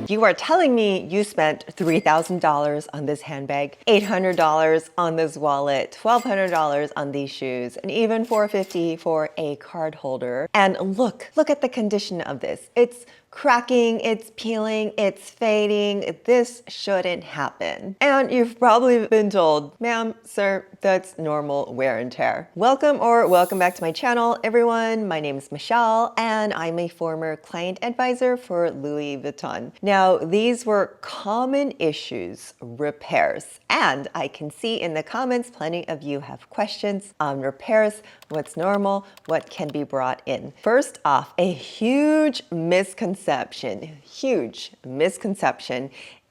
You are telling me you spent $3,000 on this handbag, $800 on this wallet, $1,200 on these shoes, and even $450 for a card holder. And look at the condition of this. It's cracking, it's peeling, it's fading. This shouldn't happen. And you've probably been told, ma'am, sir, that's normal wear and tear. Welcome back to my channel, everyone. My name is Michelle, and I'm a former client advisor for Louis Vuitton. Now, these were common issues, repairs, and I can see in the comments, plenty of you have questions on repairs, what's normal, what can be brought in. First off, a huge misconception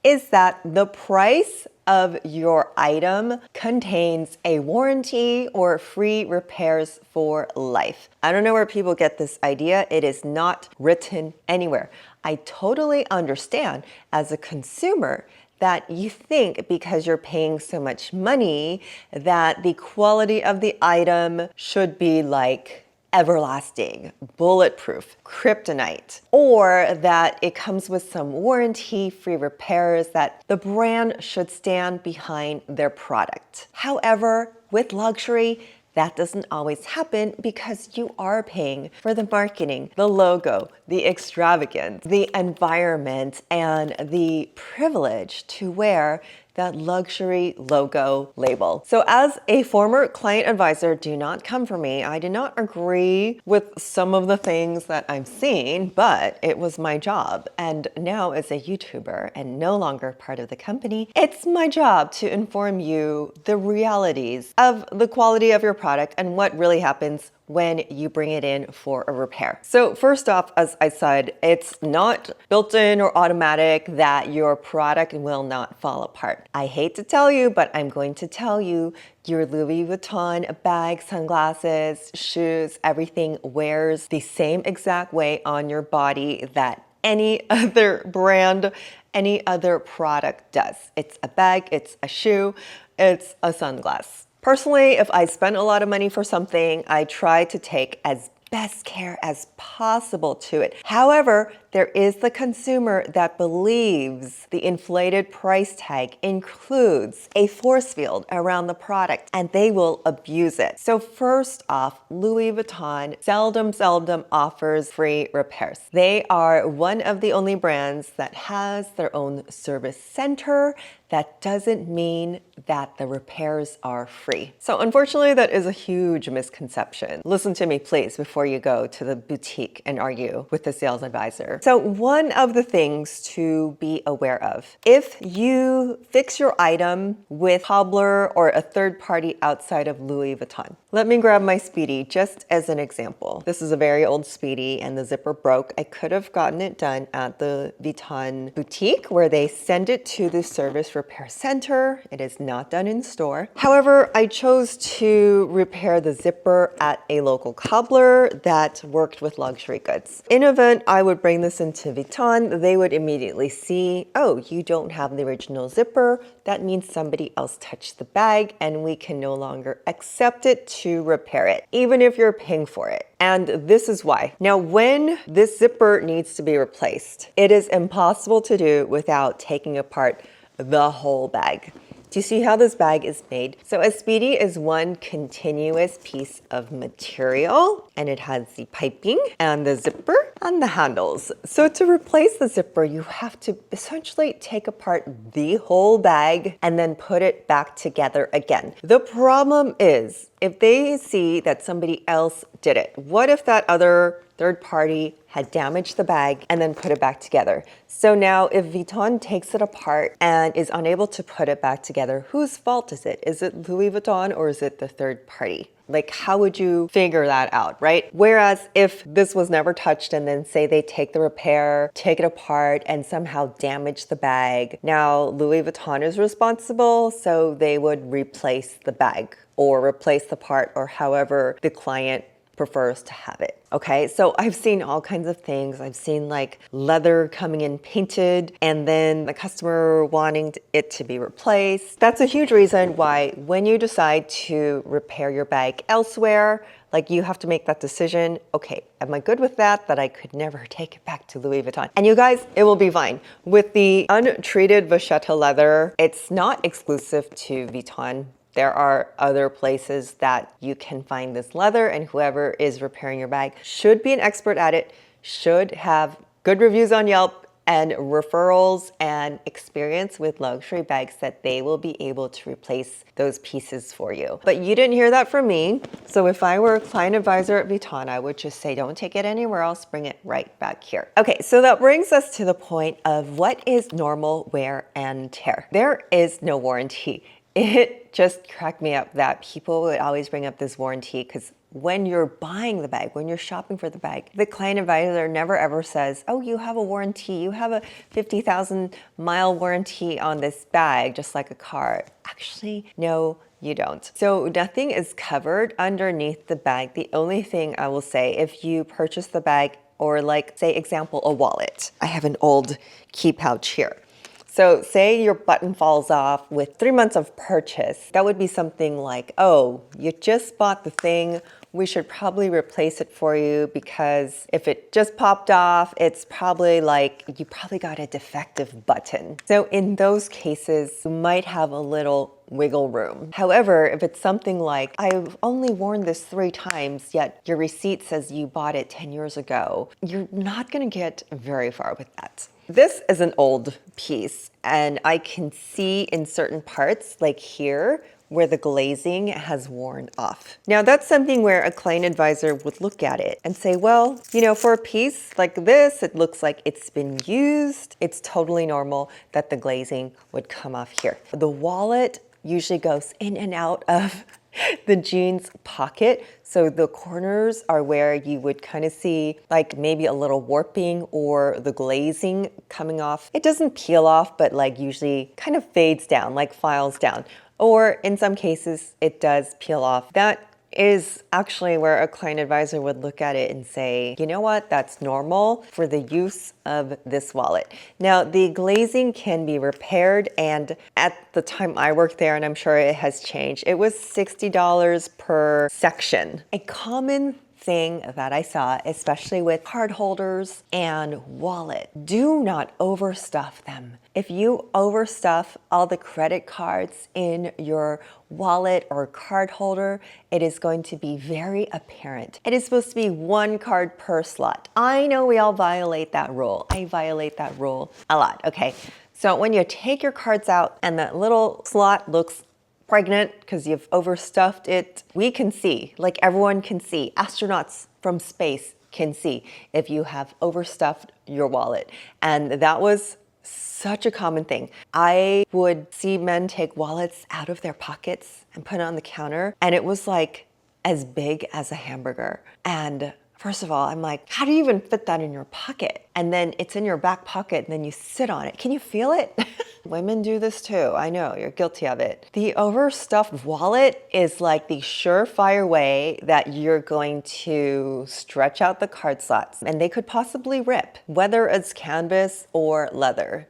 is that the price of your item contains a warranty or free repairs for life. I don't know where people get this idea. It is not written anywhere. I totally understand as a consumer that you think because you're paying so much money that the quality of the item should be like everlasting, bulletproof, kryptonite, or that it comes with some warranty, free repairs, that the brand should stand behind their product. However, with luxury, that doesn't always happen because you are paying for the marketing, the logo, the extravagance, the environment, and the privilege to wear that luxury logo label. So as a former client advisor, do not come for me. I did not agree with some of the things that I'm seeing, but it was my job. And now as a YouTuber and no longer part of the company, it's my job to inform you the realities of the quality of your product and what really happens when you bring it in for a repair. So first off, as I said, it's not built in or automatic that your product will not fall apart. I hate to tell you, but I'm going to tell you, your Louis Vuitton bag, sunglasses, shoes, everything wears the same exact way on your body that any other brand, any other product does. It's a bag, it's a shoe, it's a sunglass. Personally, if I spend a lot of money for something, I try to take as best care as possible to it. However, there is the consumer that believes the inflated price tag includes a force field around the product and they will abuse it. So first off, Louis Vuitton seldom offers free repairs. They are one of the only brands that has their own service center. That doesn't mean that the repairs are free. So unfortunately, that is a huge misconception. Listen to me, please, before you go to the boutique and argue with the sales advisor. So one of the things to be aware of, if you fix your item with cobbler or a third party outside of Louis Vuitton. Let me grab my Speedy just as an example. This is a very old Speedy and the zipper broke. I could have gotten it done at the Vuitton boutique where they send it to the service repair center. It is not done in store. However, I chose to repair the zipper at a local cobbler that worked with luxury goods. In event I would bring this into Vuitton, they would immediately see, oh, you don't have the original zipper. That means somebody else touched the bag and we can no longer accept it to repair it, even if you're paying for it. And this is why. Now, when this zipper needs to be replaced, it is impossible to do without taking apart the whole bag. Do you see how this bag is made? So a Speedy is one continuous piece of material, and it has the piping and the zipper and the handles. So to replace the zipper, you have to essentially take apart the whole bag and then put it back together again. The problem is, if they see that somebody else did it, what if that other third party had damaged the bag and then put it back together? So now if Vuitton takes it apart and is unable to put it back together, whose fault is it? Is it Louis Vuitton or is it the third party? Like, how would you figure that out, right? Whereas if this was never touched and then say they take the repair, take it apart and somehow damage the bag, now Louis Vuitton is responsible, so they would replace the bag or replace the part or however the client prefers to have it. Okay, so I've seen all kinds of things. I've seen like leather coming in painted and then the customer wanting it to be replaced. That's a huge reason why when you decide to repair your bag elsewhere, like you have to make that decision. Okay, am I good with that I could never take it back to Louis Vuitton? And you guys, it will be fine. With the untreated vachetta leather, it's not exclusive to Vuitton. There are other places that you can find this leather, and whoever is repairing your bag should be an expert at it, should have good reviews on Yelp and referrals and experience with luxury bags that they will be able to replace those pieces for you. But you didn't hear that from me. So if I were a client advisor at Vuitton, I would just say, don't take it anywhere else, bring it right back here. Okay, so that brings us to the point of what is normal wear and tear. There is no warranty. It just cracked me up that people would always bring up this warranty because when you're buying the bag, when you're shopping for the bag, the client advisor never ever says, oh, you have a warranty. You have a 50,000 mile warranty on this bag, just like a car. Actually, no, you don't. So nothing is covered underneath the bag. The only thing I will say, if you purchase the bag or like, say, example, a wallet. I have an old key pouch here. So say your button falls off with 3 months of purchase. That would be something like, oh, you just bought the thing. We should probably replace it for you because if it just popped off, it's probably like you probably got a defective button. So in those cases, you might have a little wiggle room. However, if it's something like, I've only worn this 3 times, yet your receipt says you bought it 10 years ago, you're not gonna get very far with that. This is an old piece and I can see in certain parts, like here, where the glazing has worn off. Now that's something where a client advisor would look at it and say, well, you know, for a piece like this, it looks like it's been used. It's totally normal that the glazing would come off here. The wallet usually goes in and out of the jeans pocket. So the corners are where you would kind of see like maybe a little warping or the glazing coming off. It doesn't peel off, but like usually kind of fades down, like files down. Or in some cases, it does peel off. That is actually where a client advisor would look at it and say, you know what, that's normal for the use of this wallet. Now, the glazing can be repaired, and at the time I worked there, and I'm sure it has changed, it was $60 per section. A common thing that I saw, especially with card holders and wallet, do not overstuff them. If you overstuff all the credit cards in your wallet or card holder, it is going to be very apparent. It is supposed to be 1 card per slot. I know we all violate that rule. I violate that rule a lot, okay? So when you take your cards out and that little slot looks pregnant because you've overstuffed it, we can see, like everyone can see, astronauts from space can see if you have overstuffed your wallet. And that was such a common thing. I would see men take wallets out of their pockets and put it on the counter, and it was like as big as a hamburger. And first of all, I'm like, how do you even fit that in your pocket? And then it's in your back pocket and then you sit on it. Can you feel it? Women do this too. I know, you're guilty of it. The overstuffed wallet is like the surefire way that you're going to stretch out the card slots, and they could possibly rip, whether it's canvas or leather.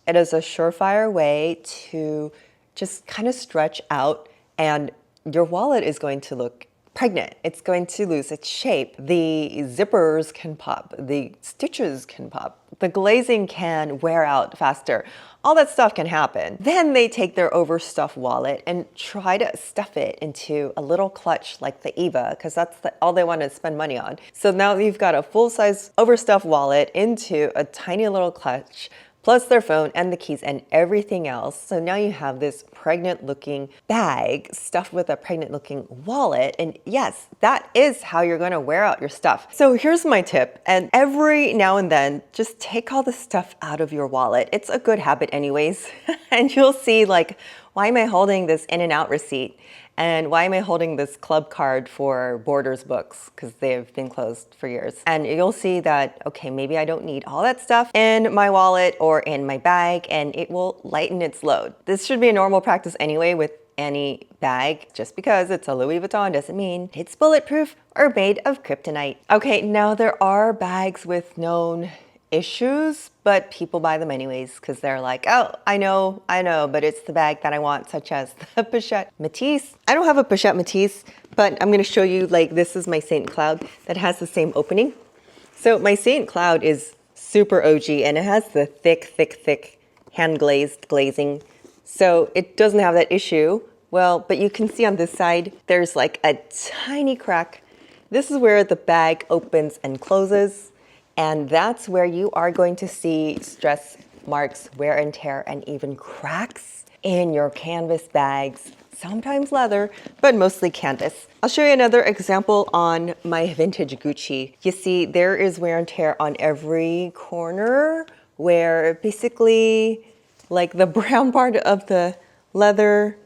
It is a surefire way to just kind of stretch out, and your wallet is going to look pregnant. It's going to lose its shape. The zippers can pop. The stitches can pop. The glazing can wear out faster. All that stuff can happen. Then they take their overstuffed wallet and try to stuff it into a little clutch like the Eva, because that's all they want to spend money on. So now you've got a full-size overstuffed wallet into a tiny little clutch, plus their phone and the keys and everything else. So now you have this pregnant looking bag stuffed with a pregnant looking wallet. And yes, that is how you're gonna wear out your stuff. So here's my tip. And every now and then, just take all the stuff out of your wallet. It's a good habit anyways. And you'll see like, why am I holding this in and out receipt? And why am I holding this club card for Borders books? Because they've been closed for years. And you'll see that, okay, maybe I don't need all that stuff in my wallet or in my bag, and it will lighten its load. This should be a normal practice anyway with any bag. Just because it's a Louis Vuitton doesn't mean it's bulletproof or made of kryptonite. Okay, now there are bags with known issues, but people buy them anyways because they're like, oh, I know, but it's the bag that I want, such as the Pochette Métis. I don't have a Pochette Métis, but I'm going to show you, like, this is my Saint Cloud that has the same opening. So my Saint Cloud is super OG and it has the thick hand glazed glazing. So it doesn't have that issue. Well, but you can see on this side, there's like a tiny crack. This is where the bag opens and closes. And that's where you are going to see stress marks, wear and tear, and even cracks in your canvas bags. Sometimes leather, but mostly canvas. I'll show you another example on my vintage Gucci. You see, there is wear and tear on every corner where basically like the brown part of the leather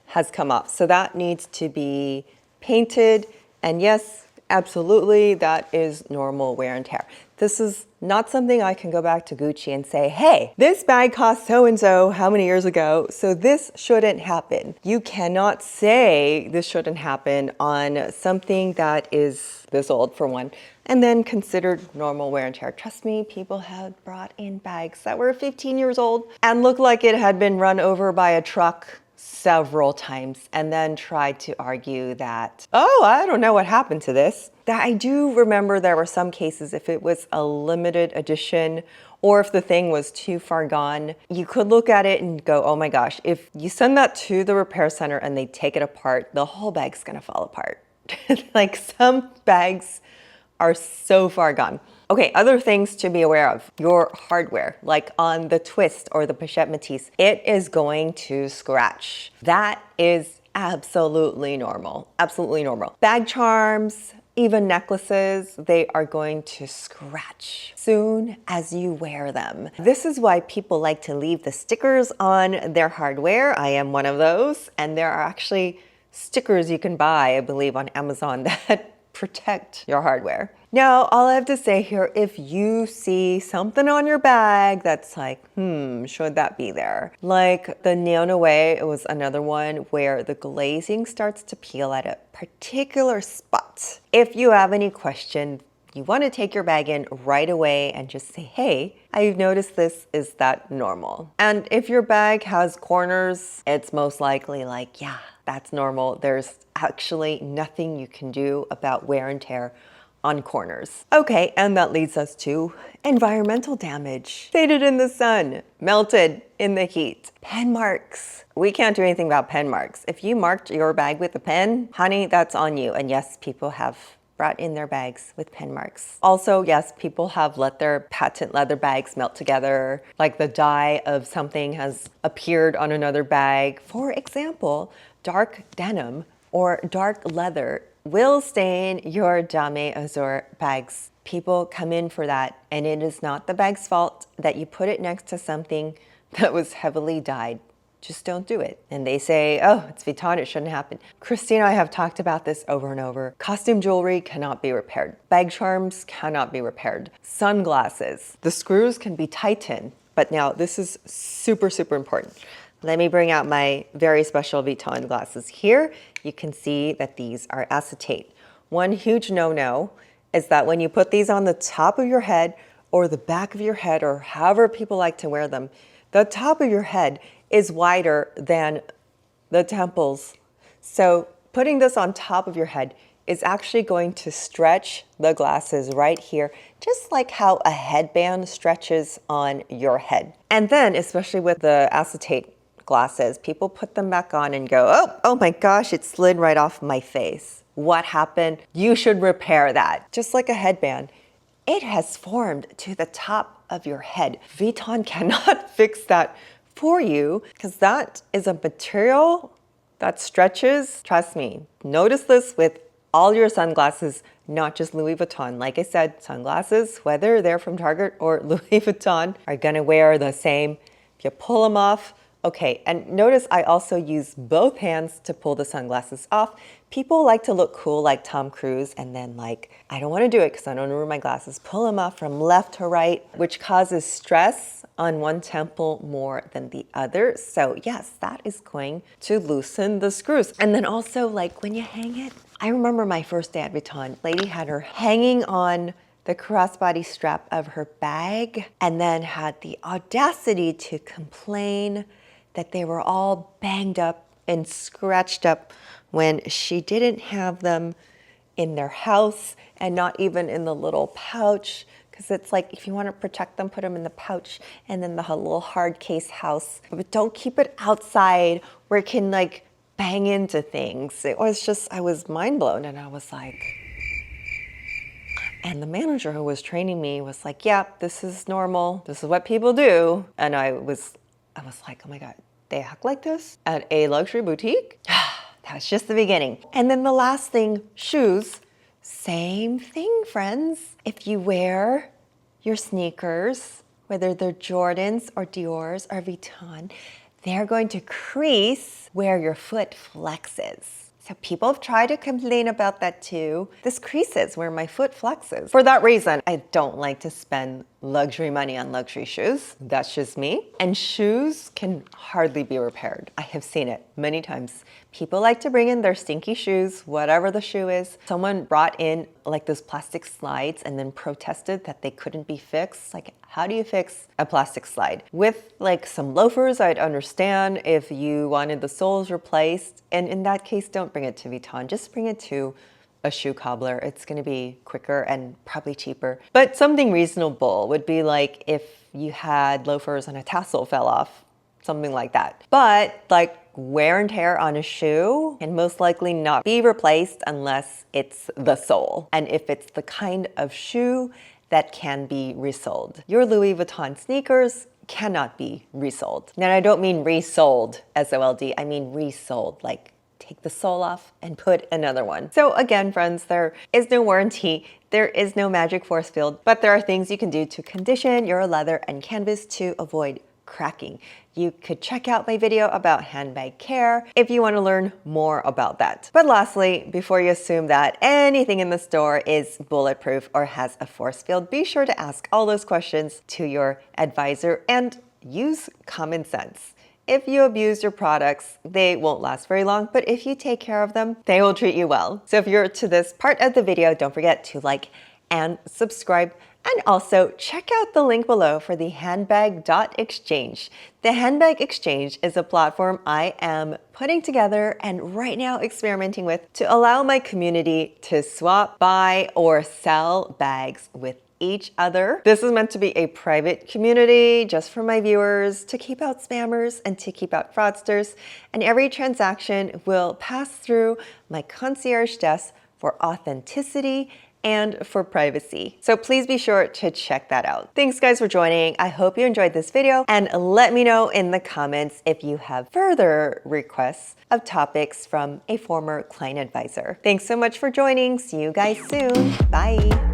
has come off. So that needs to be painted. And yes, absolutely, that is normal wear and tear. This is not something I can go back to Gucci and say, hey, this bag cost so-and-so how many years ago, so this shouldn't happen. You cannot say this shouldn't happen on something that is this old, for one, and then considered normal wear and tear. Trust me, people had brought in bags that were 15 years old and looked like it had been run over by a truck several times and then tried to argue that, oh, I don't know what happened to this. That I do remember there were some cases if it was a limited edition or if the thing was too far gone, you could look at it and go, oh my gosh, if you send that to the repair center and they take it apart, the whole bag's gonna fall apart. Like some bags are so far gone. Okay, other things to be aware of. Your hardware, like on the twist or the Pochette Métis, it is going to scratch. That is absolutely normal, absolutely normal. Bag charms, even necklaces, they are going to scratch soon as you wear them. This is why people like to leave the stickers on their hardware. I am one of those. And there are actually stickers you can buy, I believe, on Amazon that protect your hardware. Now, all I have to say here, if you see something on your bag that's like, should that be there? Like the Neon Away, it was another one where the glazing starts to peel at a particular spot. If you have any question, you want to take your bag in right away and just say, hey, I've noticed this, is that normal? And if your bag has corners, it's most likely like, yeah, that's normal. There's actually nothing you can do about wear and tear on corners. Okay, and that leads us to environmental damage. Faded in the sun, melted in the heat. Pen marks. We can't do anything about pen marks. If you marked your bag with a pen, honey, that's on you. And yes, people have brought in their bags with pen marks. Also, yes, people have let their patent leather bags melt together, like the dye of something has appeared on another bag. For example, dark denim or dark leather will stain your Dame Azur bags. People come in for that, and it is not the bag's fault that you put it next to something that was heavily dyed. Just don't do it. And they say, oh, it's Vuitton, it shouldn't happen. Christine and I have talked about this over and over. Costume jewelry cannot be repaired. Bag charms cannot be repaired. Sunglasses, the screws can be tightened. But now this is super, super important. Let me bring out my very special Vuitton glasses here. You can see that these are acetate. One huge no-no is that when you put these on the top of your head or the back of your head or however people like to wear them, the top of your head is wider than the temples. So putting this on top of your head is actually going to stretch the glasses right here, just like how a headband stretches on your head. And then, especially with the acetate glasses, people put them back on and go, oh my gosh, it slid right off my face. What happened? You should repair that. Just like a headband, it has formed to the top of your head. Vuitton cannot fix that for you because that is a material that stretches. Trust me, notice this with all your sunglasses, not just Louis Vuitton. Like I said, sunglasses, whether they're from Target or Louis Vuitton, are gonna wear the same. If you pull them off, Okay, and notice I also use both hands to pull the sunglasses off. People like to look cool like Tom Cruise and then I don't want to do it because I don't ruin my glasses. Pull them off from left to right, which causes stress on one temple more than the other. So yes, that is going to loosen the screws. And then also when you hang it, I remember my first day at Vuitton, lady had her hanging on the crossbody strap of her bag and then had the audacity to complain that they were all banged up and scratched up when she didn't have them in their house and not even in the little pouch. Because it's if you want to protect them, put them in the pouch and then the little hard case house. But don't keep it outside where it can bang into things. It was just, I was mind blown and I was like, and the manager who was training me was like, yeah, this is normal. This is what people do. And I was like, oh my God, they act like this at a luxury boutique? That was just the beginning. And then the last thing, shoes. Same thing, friends. If you wear your sneakers, whether they're Jordans or Dior's or Vuitton, they're going to crease where your foot flexes. So people have tried to complain about that too. This creases where my foot flexes. For that reason, I don't like to spend luxury money on luxury shoes. That's just me. And shoes can hardly be repaired. I have seen it many times. People like to bring in their stinky shoes, whatever the shoe is. Someone brought in those plastic slides and then protested that they couldn't be fixed. How do you fix a plastic slide? With some loafers, I'd understand if you wanted the soles replaced. And in that case, don't bring it to Vuitton. Just bring it to a shoe cobbler. It's going to be quicker and probably cheaper. But something reasonable would be if you had loafers and a tassel fell off, something like that. But wear and tear on a shoe can most likely not be replaced unless it's the sole. And if it's the kind of shoe that can be resold. Your Louis Vuitton sneakers cannot be resold. And I don't mean resold, S-O-L-D, I mean resold, take the sole off and put another one. So again, friends, there is no warranty, there is no magic force field, but there are things you can do to condition your leather and canvas to avoid cracking. You could check out my video about handbag care if you want to learn more about that. But lastly, before you assume that anything in the store is bulletproof or has a force field, be sure to ask all those questions to your advisor and use common sense. If you abuse your products, they won't last very long, but if you take care of them, they will treat you well. So if you're to this part of the video, don't forget to like and subscribe. And also check out the link below for the HANDBAG.exchange. The HANDBAG Exchange is a platform I am putting together and right now experimenting with to allow my community to swap, buy, or sell bags with each other. This is meant to be a private community just for my viewers to keep out spammers and to keep out fraudsters. And every transaction will pass through my concierge desk for authenticity and for privacy. So please be sure to check that out. Thanks guys for joining. I hope you enjoyed this video and let me know in the comments if you have further requests of topics from a former client advisor. Thanks so much for joining. See you guys soon. Bye.